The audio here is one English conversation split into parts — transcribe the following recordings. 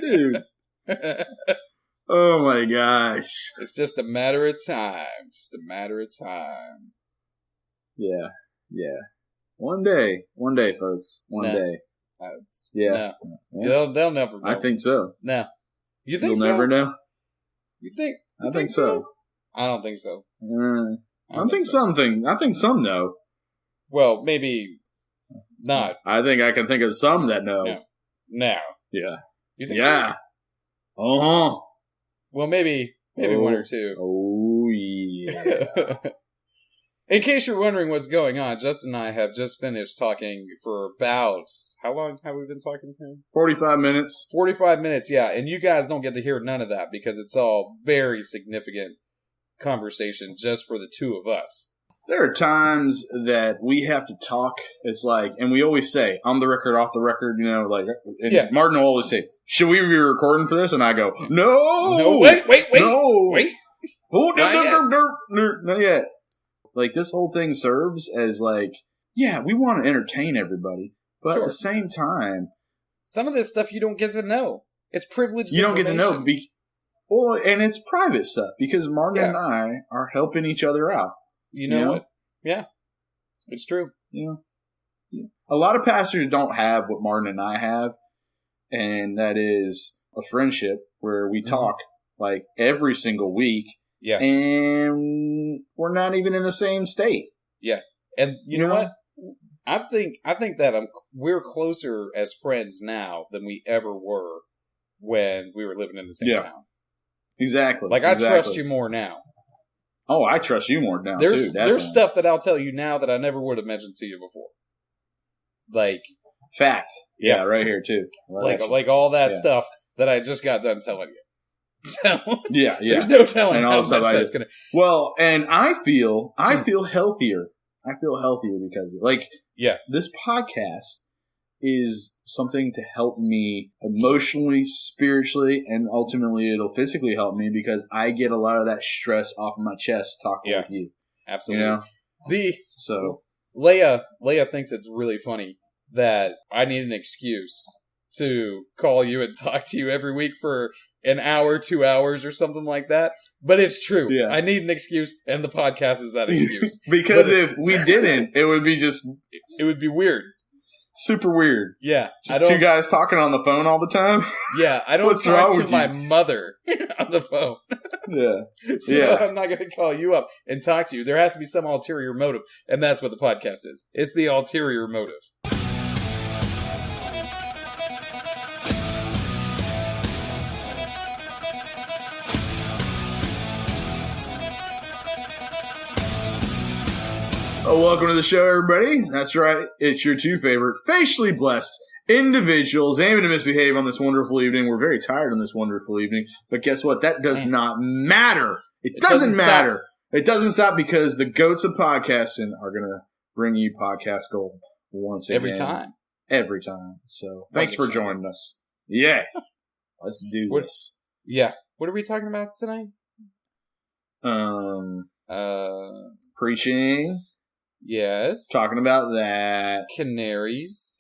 Dude. Oh my gosh. It's just a matter of time. Just a matter of time. Yeah. One day, folks. One day. Yeah. They'll never know. I think so. No. You think so? You'll never know? You think? I think so. I don't think so. I think some know. Well, maybe not. I think I can think of some that know. No. Yeah. You think so? Uh-huh. Well, maybe one or two. Oh, yeah. In case you're wondering what's going on, Justin and I have just finished talking for about... How long have we been talking for? 45 minutes. 45 minutes, yeah. And you guys don't get to hear none of that because it's all very significant conversation just for the two of us. There are times that we have to talk. It's like, and we always say, on the record, off the record, you know, like, and Martin will always say, should we be recording for this? And I go, no, wait. Oh, not yet. Like, this whole thing serves as like, yeah, we want to entertain everybody, but at the same time, some of this stuff you don't get to know. It's privileged. You don't get to know. Well, and it's private stuff because Martin and I are helping each other out. You know what? Yeah, it's true. Yeah. A lot of pastors don't have what Martin and I have, and that is a friendship where we talk like every single week. Yeah. And we're not even in the same state. Yeah. And you know what? I think that we're closer as friends now than we ever were when we were living in the same town. Exactly. Like, I trust you more now. Oh, I trust you more now, too. Definitely. There's stuff that I'll tell you now that I never would have mentioned to you before. Like... Fact. Yeah, right here, too. Like all that stuff that I just got done telling you. So, yeah. There's no telling how much that's going to... Well, and I feel healthier. I feel healthier because of it. Like, this podcast is something to help me emotionally, spiritually, and ultimately it'll physically help me because I get a lot of that stress off of my chest talking with you. Absolutely. You know? Leia thinks it's really funny that I need an excuse to call you and talk to you every week for an hour, 2 hours, or something like that. But it's true. Yeah. I need an excuse, and the podcast is that excuse. Because if we didn't, it would be it would be weird. Super weird. Yeah. Just two guys talking on the phone all the time. Yeah, I don't talk to my mother on the phone. Yeah. So I'm not going to call you up and talk to you. There has to be some ulterior motive, and that's what the podcast is. It's the ulterior motive. Oh, welcome to the show, everybody. That's right. It's your two favorite facially blessed individuals aiming to misbehave on this wonderful evening. We're very tired on this wonderful evening, but guess what? That does not matter. It doesn't matter. It doesn't stop because the goats of podcasting are going to bring you podcast gold once again. Every time. So thanks for joining us. Yeah. Let's do this. Yeah. What are we talking about tonight? Preaching. Yes. Talking about that. Canaries.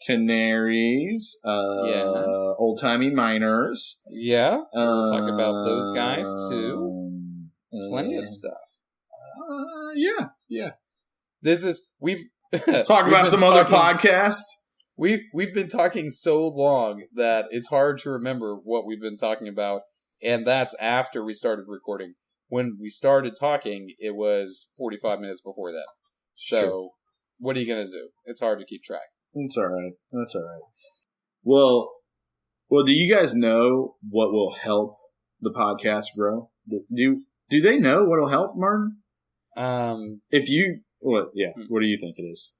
Old-timey miners. Yeah. We'll talk about those guys, too. Plenty of stuff. Yeah. We've... Talk about some other podcast. We've been talking so long that it's hard to remember what we've been talking about, and that's after we started recording. When we started talking, it was 45 minutes before that. So, What are you going to do? It's hard to keep track. That's all right. Well, do you guys know what will help the podcast grow? Do they know what will help, Martin? What do you think it is?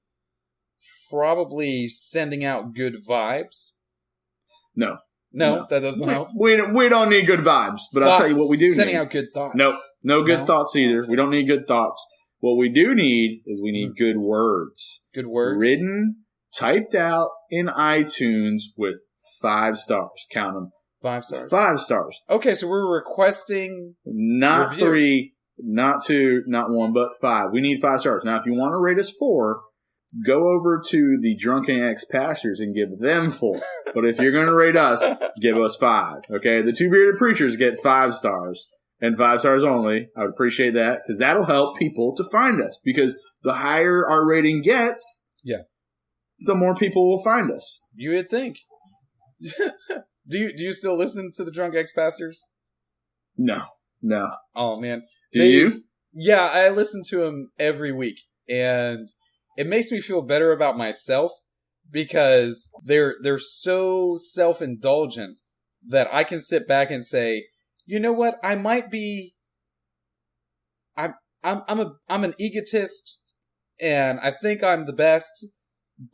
Probably sending out good vibes. No, that doesn't help. We don't need good vibes, but I'll tell you what we do need. Sending out good thoughts. No good thoughts either. We don't need good thoughts. What we do need is we need good words. Good words? Written, typed out in iTunes with 5 stars. Count them. 5 stars. 5 stars. Okay, so we're requesting not reviews. 3, not 2, not 1, but 5. We need 5 stars. Now, if you want to rate us 4, go over to the Drunken Ex-Pastors and give them 4. But if you're going to rate us, give us 5. Okay? The Two Bearded Preachers get 5 stars. And 5 stars only. I would appreciate that, because that'll help people to find us. Because the higher our rating gets, the more people will find us. You would think. Do you still listen to the Drunk Ex-Pastors? No. Oh, man. Do you? Yeah, I listen to them every week. And it makes me feel better about myself, because they're so self-indulgent that I can sit back and say, you know what? I might be. I'm an egotist, and I think I'm the best,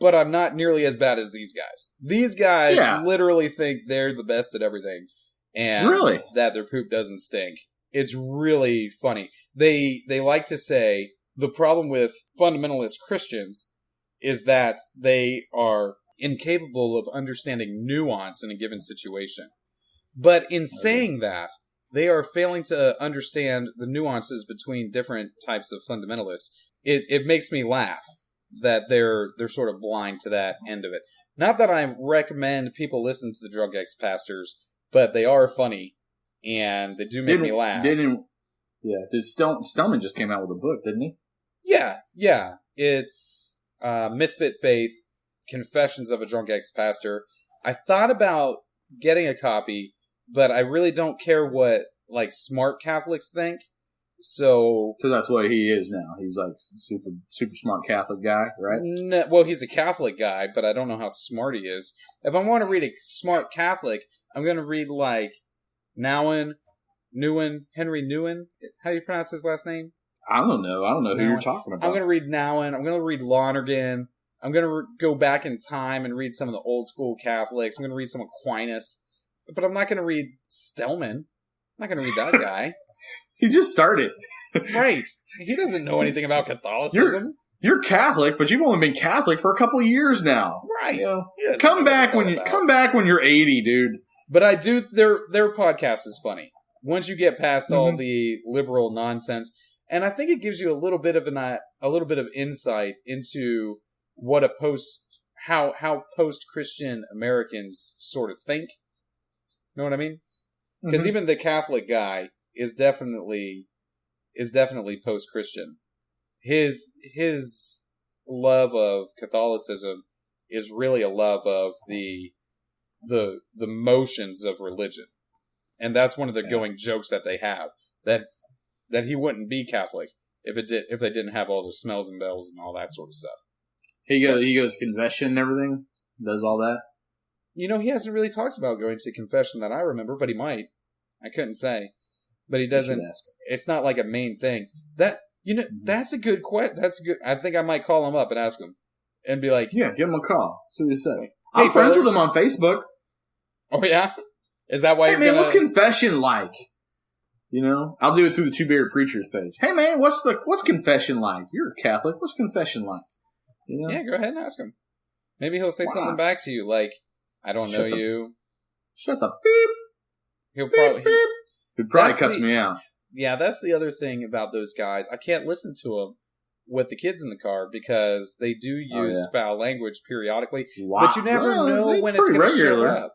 but I'm not nearly as bad as these guys. These guys literally think they're the best at everything, and that their poop doesn't stink. It's really funny. They like to say the problem with fundamentalist Christians is that they are incapable of understanding nuance in a given situation. But in saying that, they are failing to understand the nuances between different types of fundamentalists. It makes me laugh that they're sort of blind to that end of it. Not that I recommend people listen to the Drug Ex-Pastors, but they are funny, and they do make me laugh. Stillman just came out with a book, didn't he? Yeah. It's Misfit Faith, Confessions of a Drunk Ex-Pastor. I thought about getting a copy, but I really don't care what smart Catholics think. So that's what he is now. He's like super smart Catholic guy, right? Well, he's a Catholic guy, but I don't know how smart he is. If I want to read a smart Catholic, I'm going to read Henry Nouwen. How do you pronounce his last name? I don't know who you're talking about. I'm going to read Nouwen. I'm going to read Lonergan. I'm going to go back in time and read some of the old school Catholics. I'm going to read some Aquinas. But I'm not going to read Stillman. I'm not going to read that guy. He just started. Right. He doesn't know anything about Catholicism. You're Catholic, but you've only been Catholic for a couple of years now. Right. Come back when you're 80, dude. But I do. Their podcast is funny once you get past all the liberal nonsense, and I think it gives you a little bit of insight into what how post-Christian Americans sort of think. Know what I mean? Because even the Catholic guy is definitely post-Christian. His love of Catholicism is really a love of the motions of religion, and that's one of the going jokes that they have, that he wouldn't be Catholic if they didn't have all the smells and bells and all that sort of stuff. He goes to confession and everything, does all that. He hasn't really talked about going to confession that I remember, but he might. I couldn't say, but he doesn't. It's not like a main thing. That's a good question. That's good. I think I might call him up and ask him, and be like, "Yeah, give him a call. See what he says." Hey, I'm friends with him on Facebook. Oh yeah, is that why? Hey man, what's confession like? I'll do it through the Two Bearded Preachers page. Hey man, what's confession like? You're a Catholic. What's confession like? Yeah, go ahead and ask him. Maybe he'll say something back to you like, "I don't know you." Shut the beep. He'll probably cuss me out. Yeah, that's the other thing about those guys. I can't listen to them with the kids in the car because they do use foul language periodically. Wow. But you never know when it's going to show up.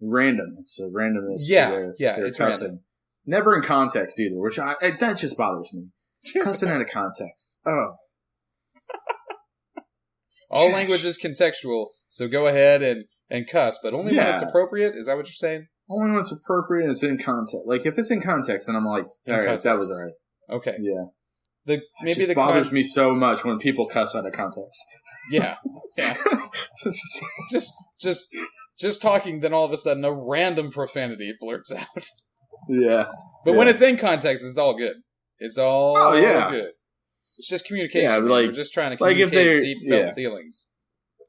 Random. It's a randomness. Yeah, it's cussing. Random. Never in context either, which that just bothers me. Cussing out of context. Oh. All language is contextual, so go ahead and cuss, but only when it's appropriate. Is that what you're saying? Only when it's appropriate and it's in context. Like, if it's in context, then I'm like, all right, that was all right. Okay. Yeah. It bothers me so much when people cuss out of context. Yeah. just talking, then all of a sudden a random profanity blurts out. Yeah. But when it's in context, it's all good. It's all good. It's just communication. Yeah, we're just trying to communicate deep felt feelings.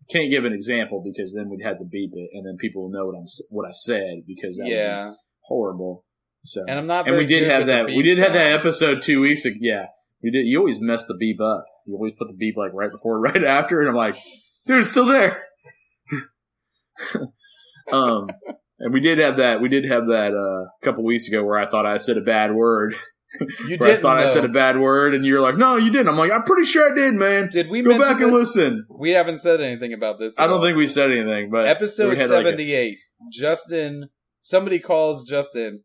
Can't give an example because then we'd have to beep it, and then people will know what I said because that would be horrible. So, and I'm not. And we did have that. We did have that episode 2 weeks ago. Yeah, we did. You always mess the beep up. You always put the beep right before, right after, and I'm like, dude, it's still there. And we did have that. We did have that a couple weeks ago where I thought I said a bad word, You Where I didn't thought I know. said a bad word, and you're like, no, you didn't. I'm like, I'm pretty sure I did, man. Did we Go mention back and this? listen. We haven't said anything about this. I don't think we said anything, but episode we had 78. Justin, somebody calls Justin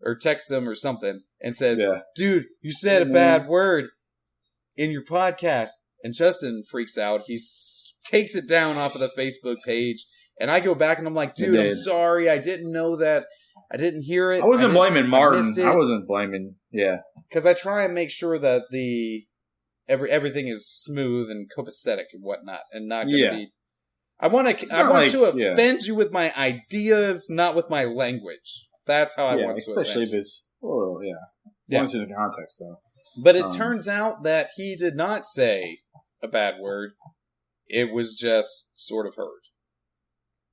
or texts him or something and says, "Dude, you said a bad word in your podcast." And Justin freaks out. He takes it down off of the Facebook page, and I go back and I'm like, "Dude, I'm sorry. I didn't know that. I didn't hear it. I wasn't blaming Martin. I wasn't blaming. Yeah, because I try and make sure that everything is smooth and copacetic and whatnot, and not going to be. I want to offend you with my ideas, not with my language. That's how I want to offend you. Especially if it's, as long as it's in the context, though. But it turns out that he did not say a bad word. It was just sort of heard.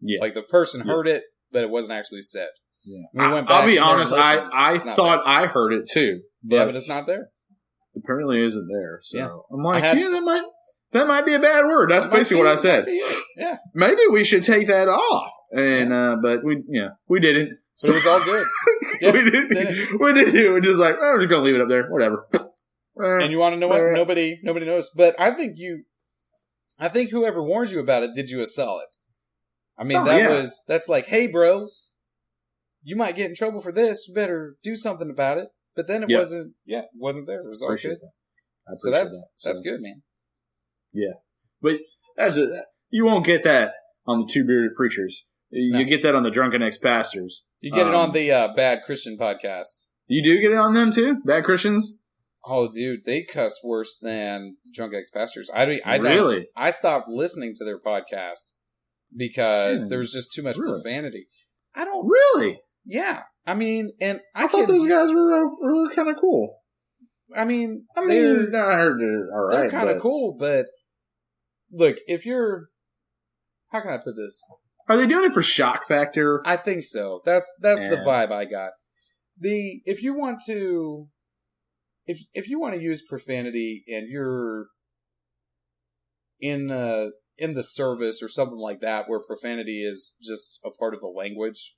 Yeah. Like the person heard it, but it wasn't actually said. Yeah. I'll be honest, I thought I heard it too. But it's not there. Apparently it isn't there. So I'm like, that might be a bad word. That's basically what I said. Yeah. Maybe we should take that off. And but we didn't. But it was all good. We didn't. We're just like, we're just gonna leave it up there. Whatever. And you want to know what? Nobody knows. But I think whoever warned you about it did you a solid. I mean, that's like, hey, bro, you might get in trouble for this. You better do something about it. But then it wasn't there. It was all good. So that's good, man. Yeah. But you won't get that on the Two Bearded Preachers. You get that on the Drunken Ex-Pastors. You get it on the Bad Christian podcast. You do get it on them too? Bad Christians? Oh, dude, they cuss worse than Drunk Ex-Pastors. Really? I stopped listening to their podcast because there was just too much profanity. I don't... Really? Yeah. I mean, and I thought those guys were kind of cool. I mean, I heard they're all right. They're kind of cool, but look, if you're... How can I put this? Are they doing it for shock factor? I think so. That's the vibe I got. If you want to use profanity and you're in the service or something like that where profanity is just a part of the language,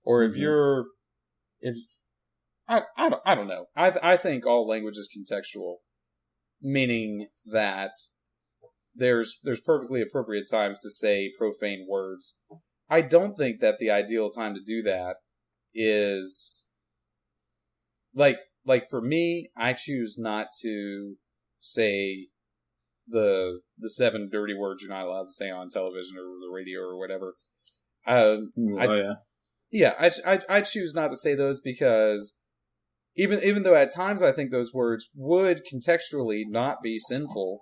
or if I don't know. I think all language is contextual, meaning that there's perfectly appropriate times to say profane words. I don't think that the ideal time to do that is like for me, I choose not to say the 7 dirty words you're not allowed to say on television or the radio or whatever. I choose not to say those because even though at times I think those words would contextually not be sinful,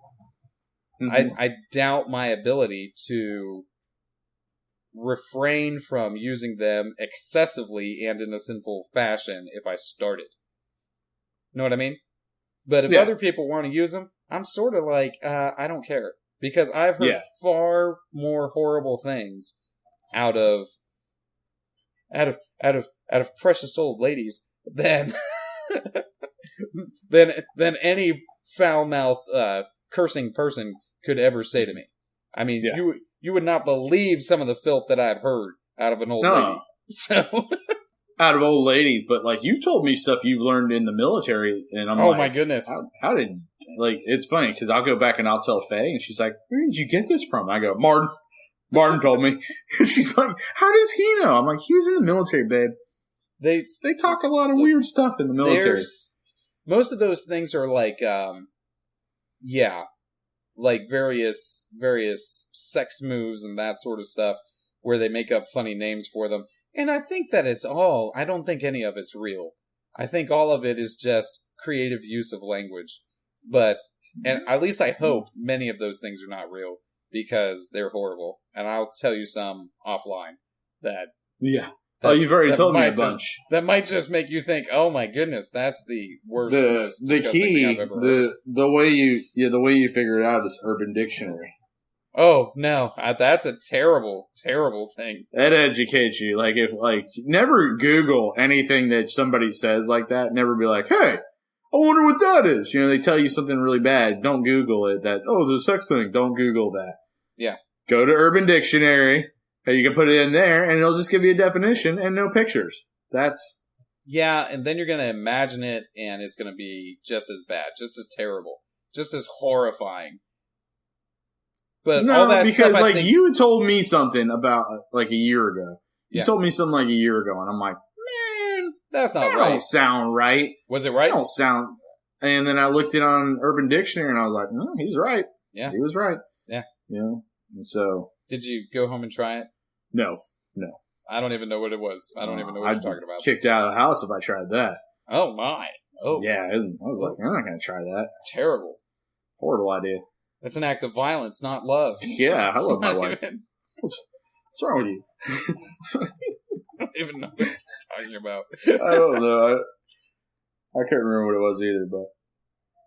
I doubt my ability to refrain from using them excessively and in a sinful fashion if I started. Know what I mean? But if other people want to use them, I'm sort of like, I don't care. Because I've heard far more horrible things out of precious old ladies than than any foul-mouthed cursing person could ever say to me. I mean, you would not believe some of the filth that I've heard out of an old lady. So out of old ladies, but like you've told me stuff you've learned in the military, and I'm like, oh my goodness, how did it's funny because I'll go back and I'll tell Faye, and she's like, where did you get this from? I go, Martin told me. She's like, how does he know? I'm like, he was in the military, babe. They talk a lot of weird stuff in the military. Most of those things are like, like various sex moves and that sort of stuff where they make up funny names for them. And I think that I don't think any of it's real. I think all of it is just creative use of language. And at least I hope many of those things are not real because they're horrible. And I'll tell you some offline that... Yeah. You've already told me a bunch. That might just make you think, oh my goodness, that's the worst. The key, thing I've ever heard. The way you figure it out is Urban Dictionary. Oh no, that's a terrible, terrible thing. That educates you. Never Google anything that somebody says like that. Never be like, hey, I wonder what that is. They tell you something really bad. Don't Google it. The sex thing. Don't Google that. Yeah. Go to Urban Dictionary. You can put it in there, and it'll just give you a definition and no pictures. Yeah, and then you're going to imagine it, and it's going to be just as bad, just as terrible, just as horrifying. But no, all that because stuff, like you had told me something about like a year ago. You Yeah. told me something like a year ago, and I'm like, man, that's not that right. don't sound right. Was it right? That don't sound. And then I looked it on Urban Dictionary, and I was like, no, he's right. Yeah, he was right. Yeah, you know. And so, did you go home and try it? No. I don't even know what it was. I don't even know what you're talking about. Kicked out of the house if I tried that. Oh my! Oh yeah, I was like, I'm not going to try that. Terrible. Horrible idea. That's an act of violence, not love. Yeah, I love my wife. What's wrong with you? I don't even know what you're talking about. I don't know. I can't remember what it was either,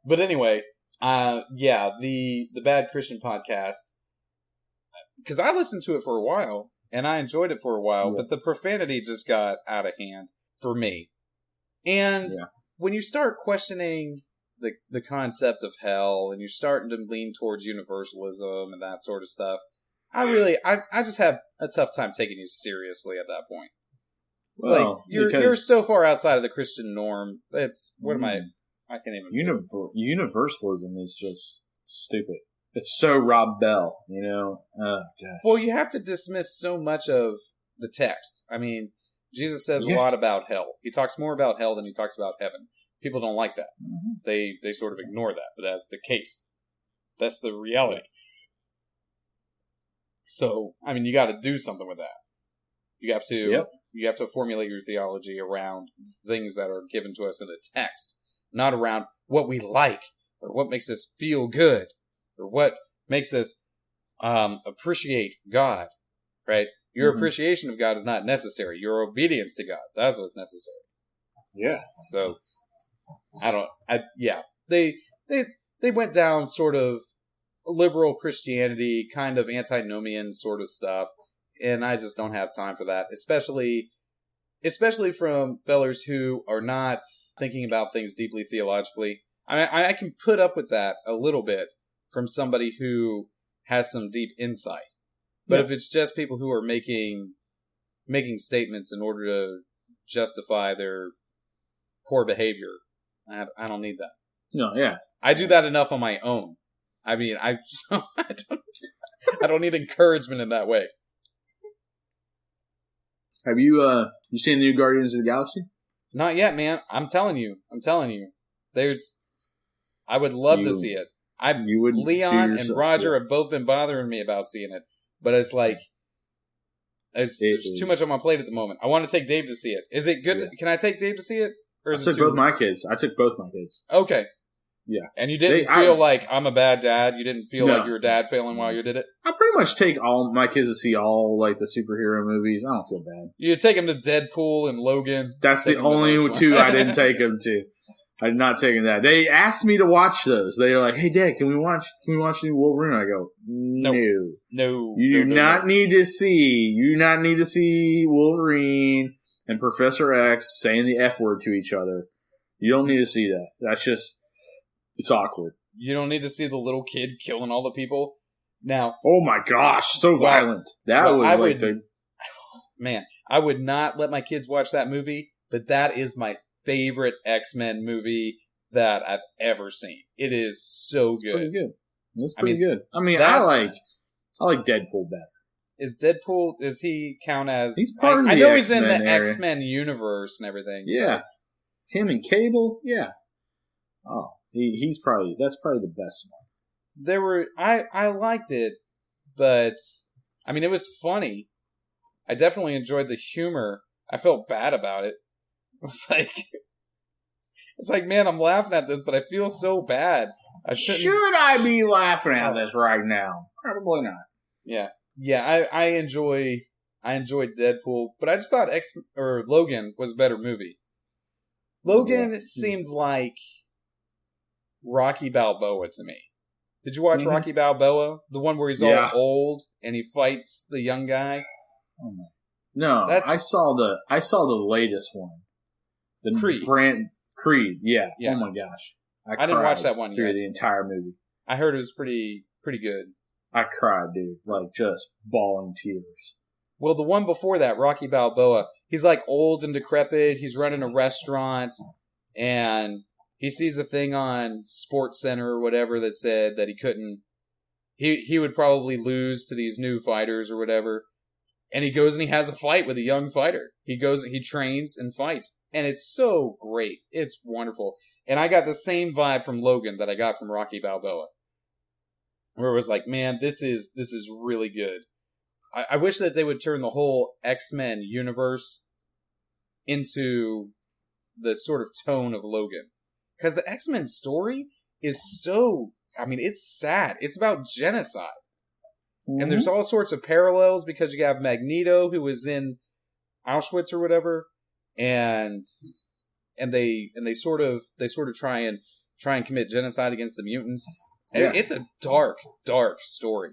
but anyway, yeah, the Bad Christian podcast, because I listened to it for a while and I enjoyed it for a while, but the profanity just got out of hand for me. And when you start questioning the concept of hell and you're starting to lean towards universalism and that sort of stuff, I just have a tough time taking you seriously at that point. It's like you're so far outside of the Christian norm. It's what am I can't even. Universalism is just stupid. It's so Rob Bell, you know. Oh gosh. Well, you have to dismiss so much of the text. I mean, Jesus says a lot about hell. He talks more about hell than he talks about heaven. People don't like that. Mm-hmm. They sort of ignore that, but that's the case. That's the reality. So, I mean, you got to do something with that. You have to. You have to formulate your theology around things that are given to us in the text, not around what we like or what makes us feel good or what makes us appreciate God, right? Your appreciation of God is not necessary. Your obedience to God, that's what's necessary. Yeah. So, they went down sort of liberal Christianity, kind of antinomian sort of stuff. And I just don't have time for that, especially from fellers who are not thinking about things deeply theologically. I can put up with that a little bit from somebody who has some deep insight. But if it's just people who are making statements in order to justify their poor behavior, I don't need that. No, yeah. I do that enough on my own. I mean, I don't need encouragement in that way. Have you seen the new Guardians of the Galaxy? Not yet, man. I'm telling you. I would love to see it. Leon and Roger have both been bothering me about seeing it, but it's like there's too much on my plate at the moment. I want to take Dave to see it. Is it good? Yeah. Can I take Dave to see it? Or is I took both my kids. Okay. Yeah. And you didn't feel like I'm a bad dad? You didn't feel like your dad failing while you did it? I pretty much take all my kids to see all like the superhero movies. I don't feel bad. You take them to Deadpool and Logan. That's the only two I didn't take them to. I did not take them that. They asked me to watch those. They were like, "Hey, Dad, can we watch the new Wolverine?" I go, "No, You do not need to see Wolverine and Professor X saying the F word to each other. You don't need to see that. That's just." It's awkward. You don't need to see the little kid killing all the people. Now, oh my gosh, so violent. Man, I would not let my kids watch that movie, but that is my favorite X-Men movie that I've ever seen. It is so good. Pretty good. That's pretty good. I mean, I like Deadpool better. Does he count as... He's part of the I know X-Men he's in the area. X-Men universe and everything. Yeah. Him and Cable, yeah. Oh. That's probably the best one. I liked it, but I mean, it was funny. I definitely enjoyed the humor. I felt bad about it. It's like, man, I'm laughing at this, but I feel so bad. Should I be laughing at this right now? Probably not. Yeah. I enjoyed Deadpool, but I just thought Logan was a better movie. Logan seemed like Rocky Balboa to me. Did you watch Rocky Balboa? The one where he's all old and he fights the young guy? Oh, no, I saw the latest one. The Creed. Yeah. Oh my gosh. I didn't watch that one through the entire movie. I heard it was pretty good. I cried, dude. Like just bawling tears. Well, the one before that, Rocky Balboa, he's like old and decrepit. He's running a restaurant, and he sees a thing on Sports Center or whatever that said that he couldn't. He would probably lose to these new fighters or whatever. And he goes and he has a fight with a young fighter. He goes, he trains and fights. And it's so great. It's wonderful. And I got the same vibe from Logan that I got from Rocky Balboa. Where it was like, man, this is really good. I wish that they would turn the whole X-Men universe into the sort of tone of Logan. Because the X-Men story is so, I mean, it's sad. It's about genocide. And there's all sorts of parallels because you have Magneto, who was in Auschwitz or whatever, and they sort of try and commit genocide against the mutants. Yeah. It's a dark story.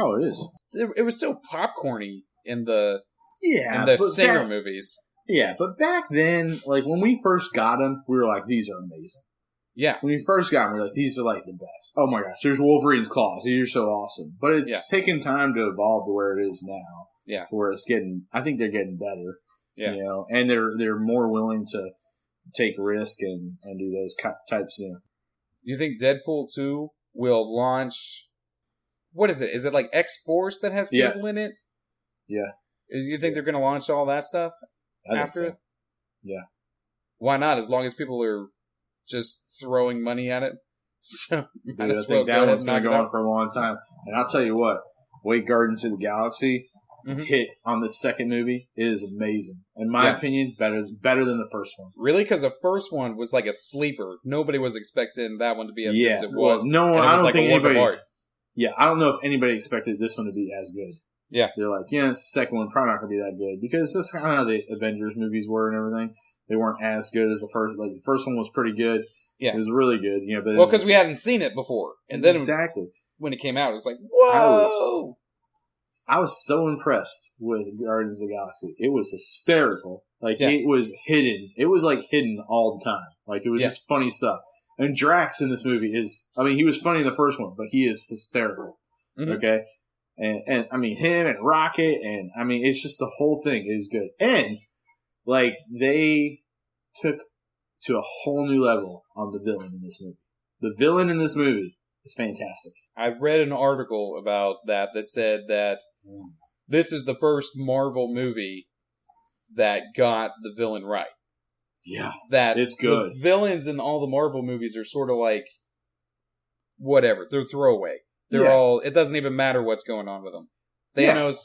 Oh, it is. It was so popcorny in the Singer movies. Yeah, but back then, like when we first got them, we were like, these are amazing. Yeah. When we first got them, we were like, these are like the best. Oh my gosh, there's Wolverine's claws. These are so awesome. But it's taken time to evolve to where it is now. Yeah. To where it's getting, I think they're getting better. Yeah. You know, and they're more willing to take risk and do those types of things. You think Deadpool 2 will launch, what is it? Is it like X-Force that has people in it? Yeah. You think they're going to launch all that stuff after it? Yeah. Why not? As long as people are just throwing money at it. So, dude, I think that one's going to go on for a long time. And I'll tell you what, Wade Guardians of the Galaxy hit on the second movie is amazing. In my opinion, better than the first one. Really? Because the first one was like a sleeper. Nobody was expecting that one to be as good as it was. Well, no one, I don't think anybody. Yeah, I don't know if anybody expected this one to be as good. Yeah. They're like, the second one probably not going to be that good. Because that's kind of how the Avengers movies were and everything. They weren't as good as the first. Like, the first one was pretty good. Yeah. It was really good. You know, but well, because we hadn't seen it before. And then when it came out, it was like, whoa! I was so impressed with Guardians of the Galaxy. It was hysterical. Like, it was hidden. It was, like, hidden all the time. Like, it was just funny stuff. And Drax in this movie is, I mean, he was funny in the first one, but he is hysterical. Mm-hmm. Okay? And, I mean, him and Rocket, and, I mean, it's just the whole thing is good. And, like, they took to a whole new level on the villain in this movie. The villain in this movie is fantastic. I read an article about that said that this is the first Marvel movie that got the villain right. Yeah, that it's good. The villains in all the Marvel movies are sort of like whatever. They're throwaway. They're all. It doesn't even matter what's going on with them. Thanos,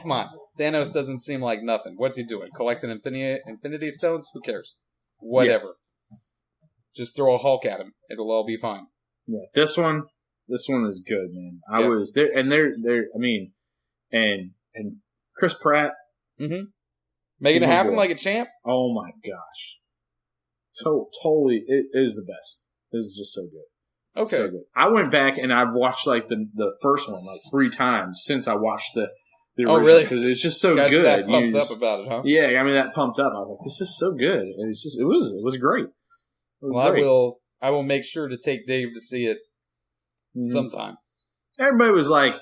come on. Thanos doesn't seem like nothing. What's he doing? Collecting Infinity Stones? Who cares? Whatever. Yeah. Just throw a Hulk at him. It'll all be fine. Yeah, this one is good, man. I was there, and they're. I mean, and Chris Pratt, making it happen like a champ. Oh my gosh, totally, it is the best. This is just so good. Okay, so good. I went back and I've watched like the first one like 3 times since I watched the original. Oh, really? Because it's just so good. That pumped up about it, huh? Yeah, I mean that pumped up. I was like, this is so good. And it was great. I will make sure to take Dave to see it sometime. Everybody was like,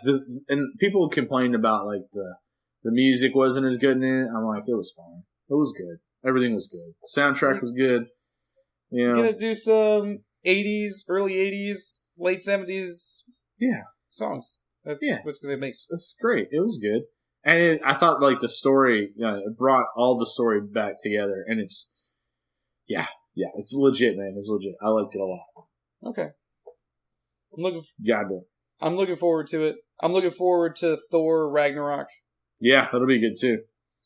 and people complained about like the music wasn't as good in it. I'm like, it was fine. It was good. Everything was good. The soundtrack was good. You know, gonna do some 80s, early 80s, late 70s songs. That's what's gonna make. It's great. It was good. And I thought like the story, it brought all the story back together. And it's, it's legit, man. It's legit. I liked it a lot. Okay. I'm looking forward to it. I'm looking forward to Thor Ragnarok. Yeah, that'll be good too.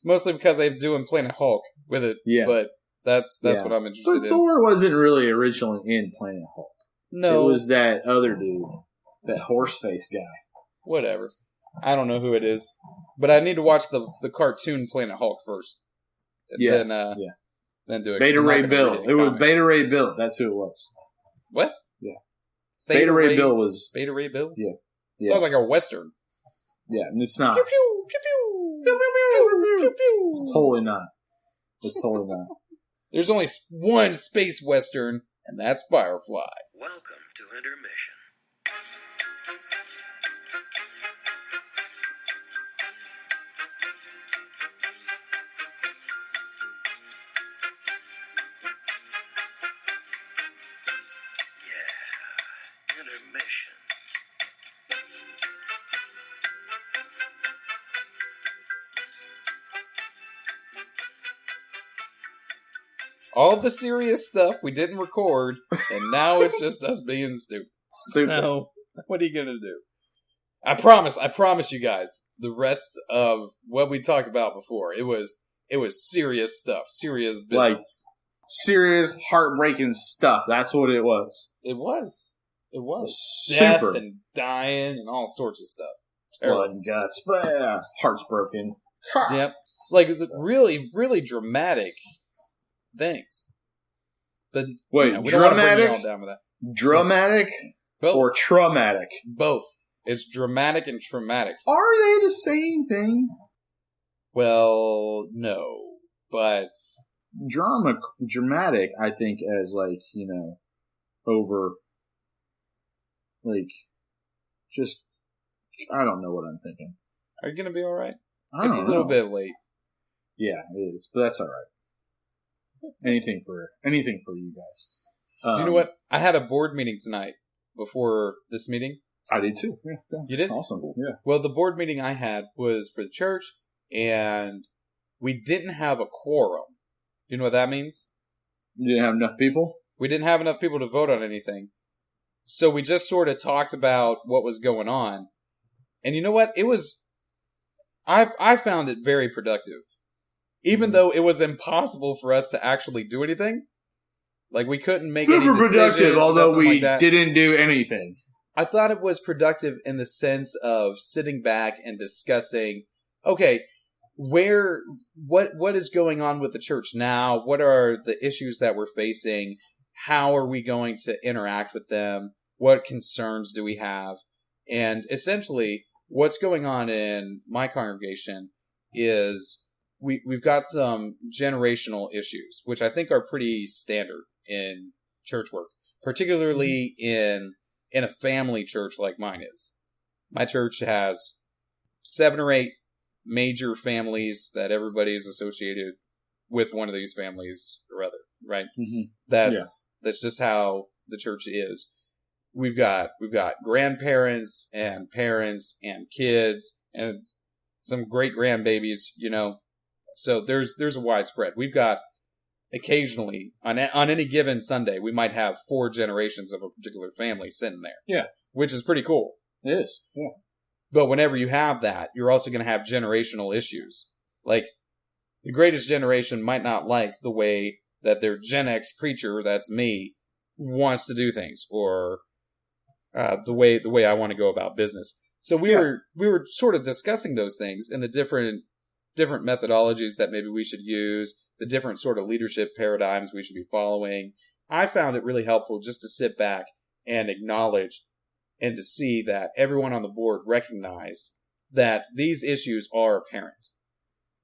Mostly because I'm doing Planet Hulk with it. Yeah. But that's what I'm interested in. But Thor wasn't really originally in Planet Hulk. No. It was that other dude. That horse face guy. Whatever. I don't know who it is. But I need to watch the cartoon Planet Hulk first. Then do it. Beta Ray Bill. It was Beta Ray Bill. That's who it was. What? Yeah. Beta Ray Bill was... Beta Ray Bill? Yeah. Sounds like a Western. Yeah, and it's not. Pew, pew, pew, pew. Pew, pew, pew, pew, pew, pew. It's totally not. It's totally not. There's only one space Western, and that's Firefly. Welcome to Intermission. Yeah, intermission. All the serious stuff we didn't record, and now it's just us being stupid. So, what are you gonna do? I promise you guys, the rest of what we talked about before, it was serious stuff, serious business. Like, serious, heartbreaking stuff. That's what it was. It was. Super. Death and dying and all sorts of stuff. Blood and guts. But, yeah, heart's broken. Yep. Like, really, really dramatic things. But wait, we don't want to bring you dramatic? all down with that. Dramatic Both. or traumatic? Both. It's dramatic and traumatic. Are they the same thing? Well, no. But Dramatic, I think, as like, over, like, just, I don't know what I'm thinking. are you going to be alright? I It's don't a little know. bit late. Yeah, it is, but that's all right. Anything for you guys. You know what? I had a board meeting tonight before this meeting. I did too. Yeah. You did? Awesome. Yeah. Well, the board meeting I had was for the church, and we didn't have a quorum. You know what that means? You didn't have enough people? We didn't have enough people to vote on anything. So we just sort of talked about what was going on. And you know what? It was... I found it very productive. Even though it was impossible for us to actually do anything. Like, we couldn't make any Super decisions. productive, although nothing we like that. didn't do anything. I thought it was productive in the sense of sitting back and discussing, okay, what is going on with the church now? What are the issues that we're facing? How are we going to interact with them? What concerns do we have? And essentially, what's going on in my congregation is we've got some generational issues, which I think are pretty standard in church work, particularly in a family church like mine is. My church has 7 or 8 major families that everybody is associated with one of these families or other, right? Mm-hmm. That's just how the church is. We've got grandparents and parents and kids and some great grandbabies, So there's a widespread. We've got occasionally on any given Sunday, we might have 4 generations of a particular family sitting there. Yeah. Which is pretty cool. It is. Yeah. But whenever you have that, you're also going to have generational issues. Like, the greatest generation might not like the way that their Gen X preacher, that's me, wants to do things, or the way I want to go about business. So we were sort of discussing those things and the different methodologies that maybe we should use, the different sort of leadership paradigms we should be following. I found it really helpful just to sit back and acknowledge and to see that everyone on the board recognized that these issues are apparent.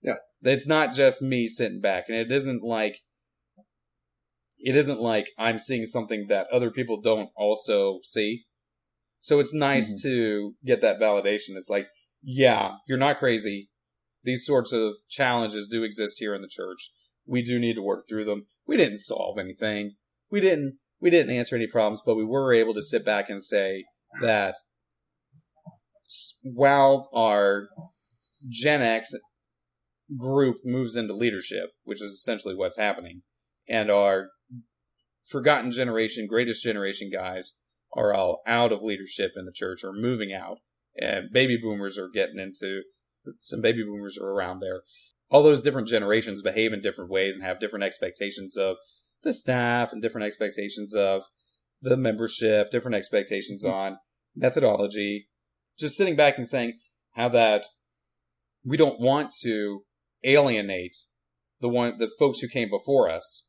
Yeah. It's not just me sitting back, and it isn't like I'm seeing something that other people don't also see. So it's nice to get that validation. It's like, yeah, you're not crazy. These sorts of challenges do exist here in the church. We do need to work through them. We didn't solve anything. We didn't answer any problems, but we were able to sit back and say that while our Gen X group moves into leadership, which is essentially what's happening, and our forgotten generation, greatest generation guys are all out of leadership in the church or moving out, and baby boomers are some baby boomers are around there. All those different generations behave in different ways and have different expectations of the staff and different expectations of the membership, different expectations on methodology. Just sitting back and saying how that we don't want to alienate the folks who came before us,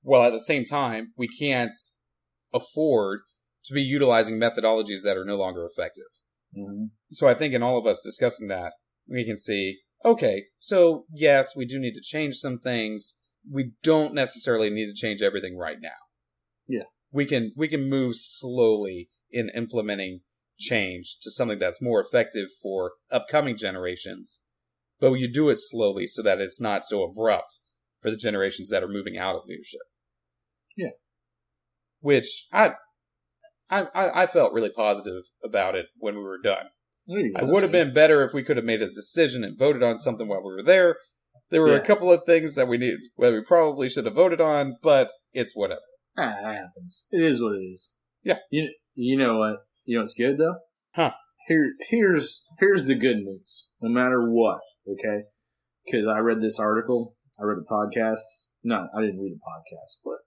while at the same time we can't afford to be utilizing methodologies that are no longer effective. Mm-hmm. So I think in all of us discussing that, we can see, okay, so yes, we do need to change some things. We don't necessarily need to change everything right now. Yeah. We can move slowly in implementing change to something that's more effective for upcoming generations. but you do it slowly so that it's not so abrupt for the generations that are moving out of leadership. Yeah. Which I felt really positive about it when we were done. I would have been better if we could have made a decision and voted on something while we were there. There were a couple of things that we probably should have voted on, but it's whatever. That happens. It is what it is. Yeah. You know what? You know what's good though? Huh. Here's the good news. No matter what, okay? Because I read this article. I read a podcast. No, I didn't read a podcast, but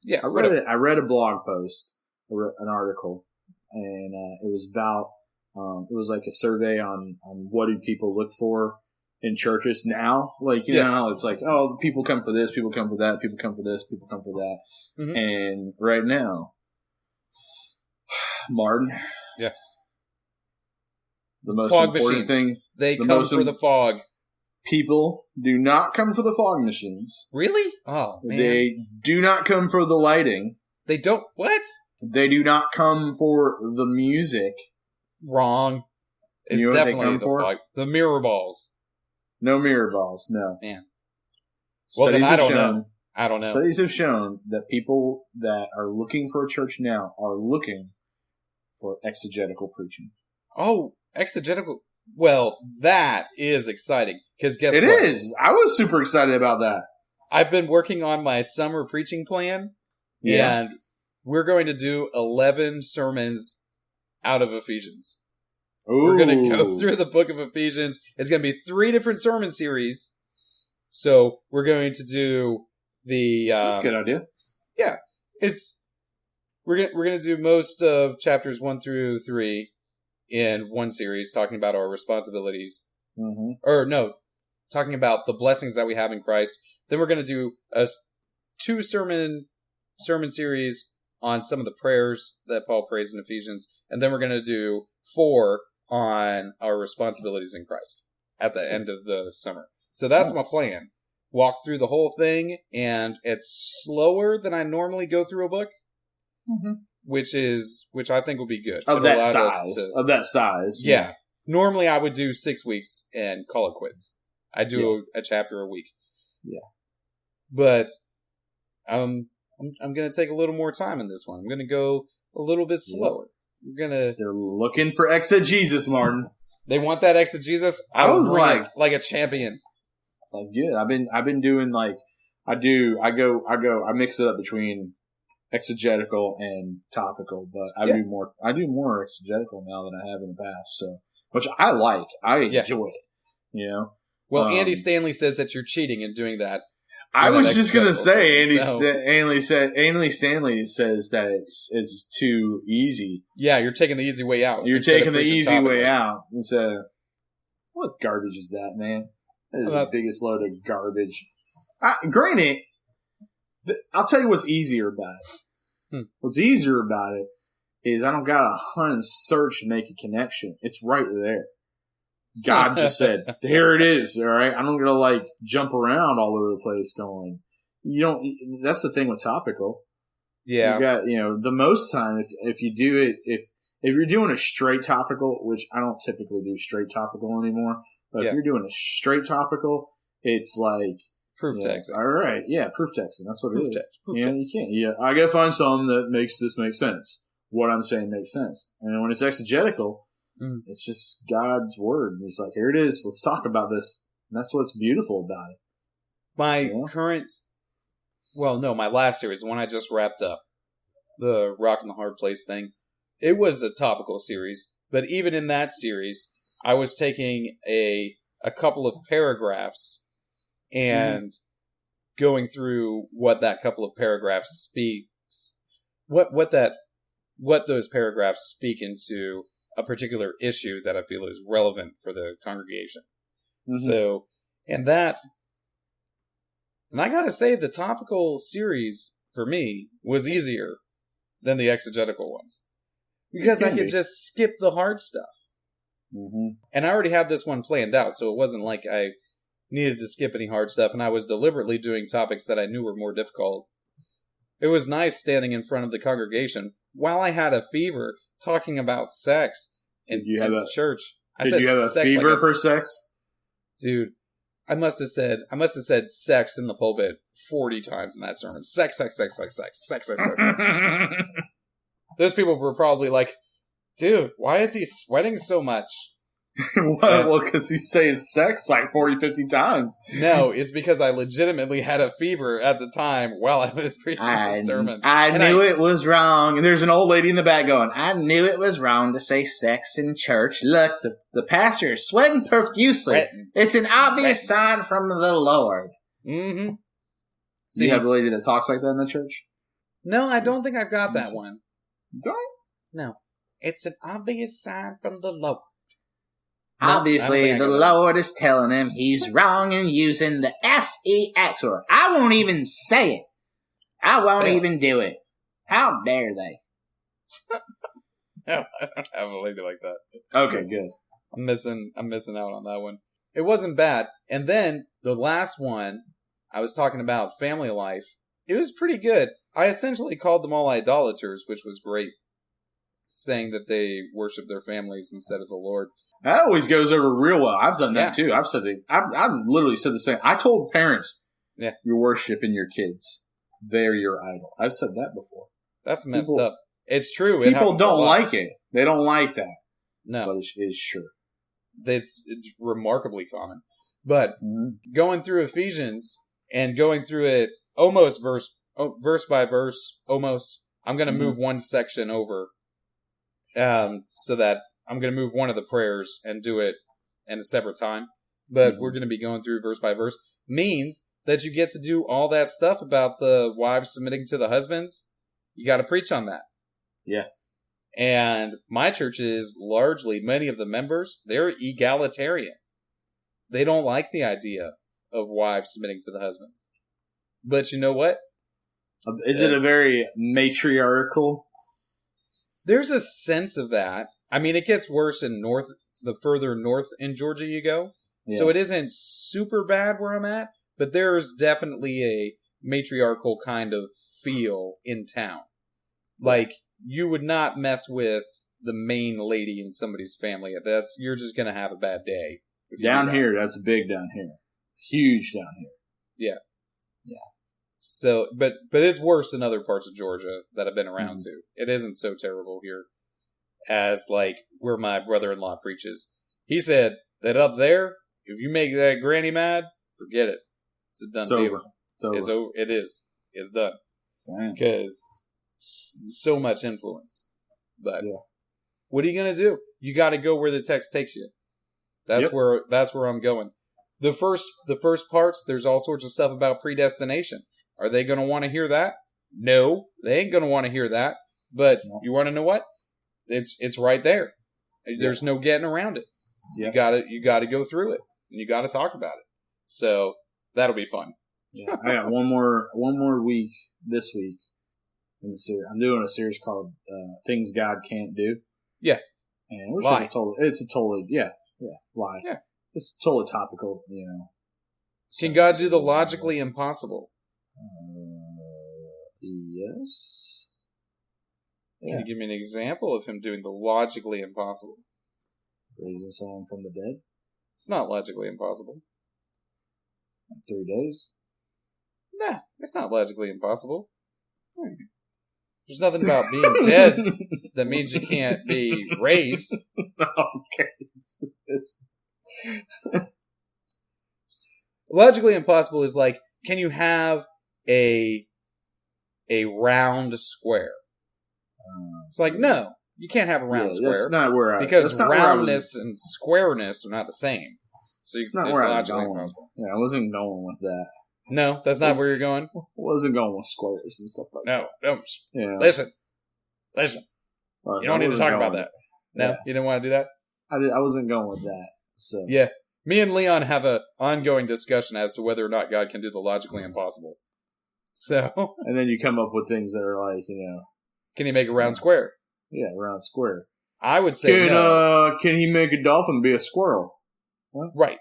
yeah, I read a blog post, an article, and it was about. It was like a survey on what do people look for in churches now. Like, you know how it's like, oh, people come for this, people come for that, people come for this, people come for that. Mm-hmm. And right now, Martin. Yes. The most fog important machines. thing. They come for the fog. People do not come for the fog machines. Really? Oh, man. They do not come for the lighting. They don't. What? They do not come for the music. Wrong. It's you know definitely the fog. The mirror balls. No mirror balls. No. Man. Well, then I don't know. I don't know. Studies have shown that people that are looking for a church now are looking for exegetical preaching. Oh, exegetical. Well, that is exciting. Because guess what? It is. I was super excited about that. I've been working on my summer preaching plan. Yeah. And we're going to do 11 sermons out of Ephesians. Ooh. We're going to go through the book of Ephesians. It's going to be 3 different sermon series. So we're going to do the... That's a good idea. Yeah. We're going to do most of chapters 1 through 3 in one series, talking about our responsibilities. Mm-hmm. Or no, talking about the blessings that we have in Christ. Then we're going to do a 2 sermon series on some of the prayers that Paul prays in Ephesians. And then we're going to do 4 on our responsibilities in Christ at the end of the summer. So that's my plan. Walk through the whole thing, and it's slower than I normally go through a book, which I think will be good. Of that size. Yeah. Normally I would do 6 weeks and call it quits. I do a chapter a week. Yeah. But I'm going to take a little more time in this one. I'm going to go a little bit slower. They're looking for exegesis, Martin. They want that exegesis. I was like a champion. It's like good. I've been doing like I mix it up between exegetical and topical, but I do more exegetical now than I have in the past. So, which I like. I enjoy it. You know. Well, Andy Stanley says that you're cheating in doing that. I was just gonna say, Andy Stanley says that it's too easy. Yeah, you're taking the easy way out. You're taking the easy way out. What garbage is that, man? That is the biggest load of garbage. Granted, I'll tell you what's easier about it. What's easier about it is I don't gotta hunt and search and make a connection. It's right there. God just said, here it is, all right? I'm not going to, like, jump around all over the place going, that's the thing with topical. Yeah. You got, the most time, if you do it, if you're doing a straight topical, which I don't typically do straight topical anymore, but if you're doing a straight topical, it's like... Proof texting. All right, yeah, proof texting, that's what it is. You can't. Yeah, I got to find something that makes this make sense. What I'm saying makes sense. And when it's exegetical... It's just God's word. He's like, here it is. Let's talk about this. And that's what's beautiful about it. My last series, the one I just wrapped up, the Rock and the Hard Place thing, it was a topical series. But even in that series, I was taking a couple of paragraphs and going through what that couple of paragraphs speaks, what those paragraphs speak into a particular issue that I feel is relevant for the congregation. So, and I gotta say, the topical series for me was easier than the exegetical ones because I could just skip the hard stuff. And I already had this one planned out, so it wasn't like I needed to skip any hard stuff, and I was deliberately doing topics that I knew were more difficult. It was nice standing in front of the congregation while I had a fever talking about sex in church. Did you have a fever for sex? Dude, I must have said sex in the pulpit 40 times in that sermon. Sex. Those people were probably like, dude, why is he sweating so much? Well, because he's saying sex like 40, 50 times. No, it's because I legitimately had a fever at the time while I was preaching the sermon. I knew it was wrong. And there's an old lady in the back going, I knew it was wrong to say sex in church. Look, the pastor is sweating profusely. It's an obvious sign from the Lord. Mm-hmm. Do you have a lady that talks like that in the church? No, I don't think I've got that one. Don't? No. It's an obvious sign from the Lord. Obviously, the Lord is telling him he's wrong in using the sex word. I won't even say it. I won't even do it. How dare they? No, I don't have a lady like that. Okay, good. I'm missing out on that one. It wasn't bad. And then the last one, I was talking about family life. It was pretty good. I essentially called them all idolaters, which was great. Saying that they worship their families instead of the Lord. That always goes over real well. I've done that too. I've literally said the same. I told parents, you're worshiping your kids. They're your idol. I've said that before. That's messed up. It's true. People don't like it. They don't like that. No. But it's true. It's remarkably common. But going through Ephesians and going through it almost verse by verse, almost, I'm going to move one section over so that I'm going to move one of the prayers and do it in a separate time. But we're going to be going through verse by verse. Means that you get to do all that stuff about the wives submitting to the husbands. You got to preach on that. Yeah. And my church is largely, many of the members, they're egalitarian. They don't like the idea of wives submitting to the husbands. But you know what? Is it a very matriarchal? There's a sense of that. I mean, it gets worse in the further north in Georgia you go. Yeah. So it isn't super bad where I'm at, but there's definitely a matriarchal kind of feel in town. Like, you would not mess with the main lady in somebody's family. You're just going to have a bad day. Down here, that's big down here. Huge down here. Yeah. Yeah. So, but it's worse in other parts of Georgia that I've been around to. It isn't so terrible here as, like, where my brother-in-law preaches. He said that up there, if you make that granny mad, forget it. It's a done deal. It's over. It is. It's done. Because so much influence. But what are you going to do? You got to go where the text takes you. That's where I'm going. The first parts, there's all sorts of stuff about predestination. Are they going to want to hear that? No, they ain't going to want to hear that. But you want to know what? It's right there. There's no getting around it. You got to go through it, and you got to talk about it. So that'll be fun. Yeah, I got one more week this week in the series. I'm doing a series called "Things God Can't Do." Yeah, and which is it's a totally lie. Yeah, it's totally topical. You know, can God do the logically impossible? Yes. Can you give me an example of him doing the logically impossible? Raising someone from the dead? It's not logically impossible. 3 days? Nah, it's not logically impossible. There's nothing about being dead that means you can't be raised. Okay. Logically impossible is like, can you have a round square? It's like, no, you can't have a round square. That's not where because roundness and squareness are not the same. So it's not where I was going. Yeah, I wasn't going with that. No, that's not where you're going? I wasn't going with squares and stuff like that. No, don't. Yeah. Listen. Well, you don't need to talk about that. No, you didn't want to do that? I wasn't going with that. So yeah. Me and Leon have an ongoing discussion as to whether or not God can do the logically impossible. So. And then you come up with things that are like, can he make a round square? Yeah, round square. I would say no. Can he make a dolphin be a squirrel? What? Right.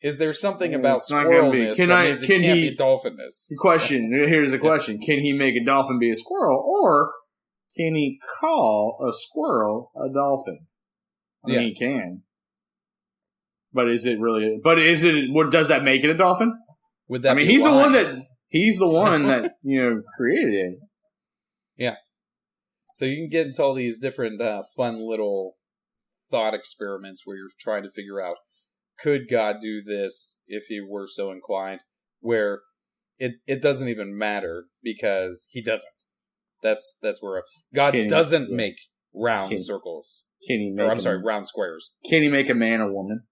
Is there something about squirrelness that means it can't be dolphinness? Here's the question. Can he make a dolphin be a squirrel, or can he call a squirrel a dolphin? I mean, he can. But is it really? But is it? What does that make it a dolphin? Would that? I mean, be he's the why? one that created it. Yeah. So you can get into all these different fun little thought experiments where you're trying to figure out, could God do this if he were so inclined? Where it doesn't even matter because he doesn't. That's where God doesn't make round circles. Can he make? Round squares. Can he make a man a woman?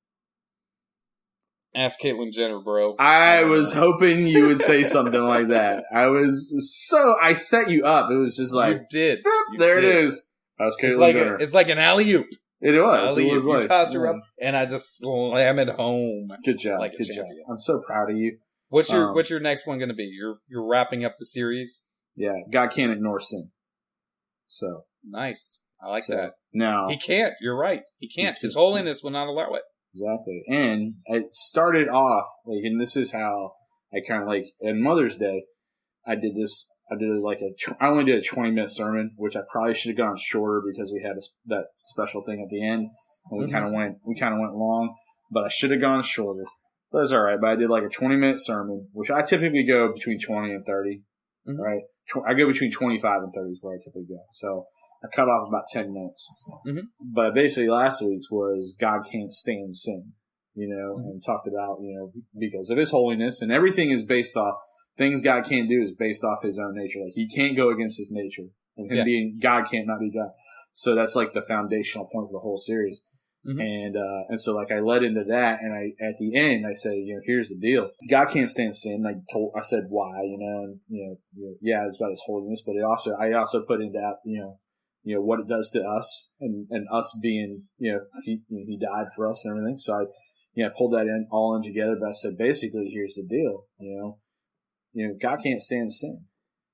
Ask Caitlyn Jenner, bro. I was hoping you would say something like that. I set you up. It was just like, you did. Boop, there it is. That was Caitlyn Jenner. It's like an alley-oop. It was. Alley-oop. It was You like, toss her up, and I just slam it home. Good job. Like a Good job. champion. I'm so proud of you. What's your next one going to be? You're wrapping up the series. Yeah, God can't ignore sin. So nice. I like that. Now he can't. You're right. He can't. His holiness will not allow it. Exactly. And it started off like, and this is how I kind of like on Mother's Day, I did this. I only did a 20-minute sermon, which I probably should have gone shorter because we had that special thing at the end, and we kind of went long. But I should have gone shorter. But it's all right. But I did like a 20-minute sermon, which I typically go between 20 and 30. Mm-hmm. Right. I go between 25 and 30 is where I typically go. So I cut off about 10 minutes. Mm-hmm. But basically last week's was God can't stand sin, and talked about, because of his holiness, and everything is based off things God can't do is based off his own nature. Like he can't go against his nature, and him being God can't not be God. So that's like the foundational point of the whole series. Mm-hmm. And so like I led into that, and at the end I said, here's the deal: God can't stand sin. I said why, and it's about his holiness, but I also put into what it does to us, and us being he died for us and everything. So I pulled that all in together. But I said basically, here's the deal: God can't stand sin.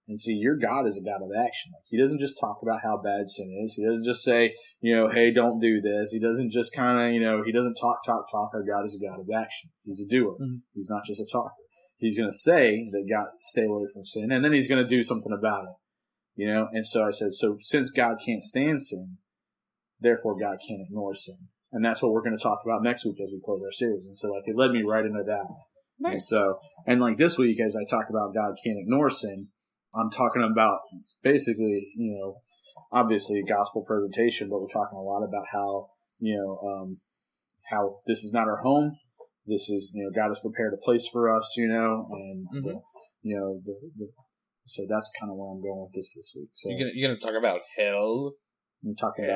And see, your God is a God of action. Like he doesn't just talk about how bad sin is. He doesn't just say, hey, don't do this. He doesn't just kind of, he doesn't talk. Our God is a God of action. He's a doer. Mm-hmm. He's not just a talker. He's going to say that God stay away from sin, and then he's going to do something about it. And so I said, so since God can't stand sin, therefore God can't ignore sin. And that's what we're going to talk about next week as we close our series. And so it led me right into that. Nice. And this week, as I talk about God can't ignore sin, I'm talking about basically, obviously gospel presentation, but we're talking a lot about how, how this is not our home. This is, God has prepared a place for us, and, mm-hmm. So that's kind of where I'm going with this week. So you're gonna talk about hell. I'm talking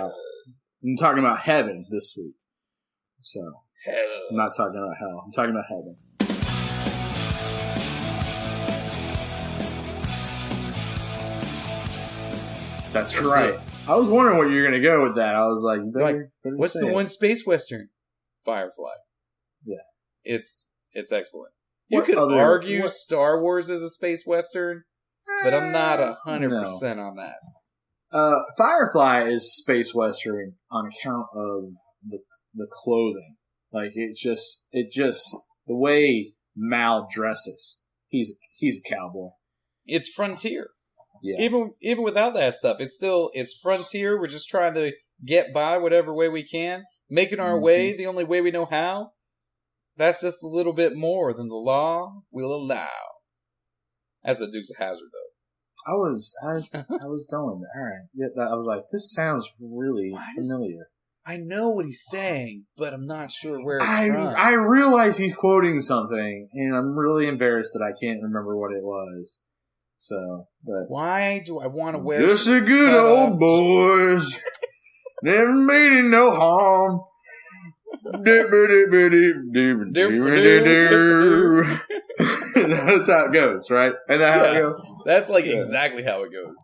about heaven this week. So hell. I'm not talking about hell. I'm talking about heaven. That's right. It. I was wondering where you were going to go with that. I was like, better what's the one space western? Firefly. Yeah. It's excellent. You could argue Star Wars is a space western, but I'm not 100% on that. Firefly is space western on account of the clothing. Like it just the way Mal dresses. He's a cowboy. It's frontier. Yeah. Even without that stuff, it's frontier. We're just trying to get by whatever way we can, making our way the only way we know how. That's just a little bit more than the law will allow. That's the Dukes of Hazzard, though. I was going there. All right. Yeah, I was like, this sounds really familiar. I know what he's saying, but I'm not sure where it's from. I realize he's quoting something, and I'm really embarrassed that I can't remember what it was. So, but why do I want to wear just a good old boys? Never made it no harm. That's how it goes, right? And that's how it goes. That's exactly how it goes.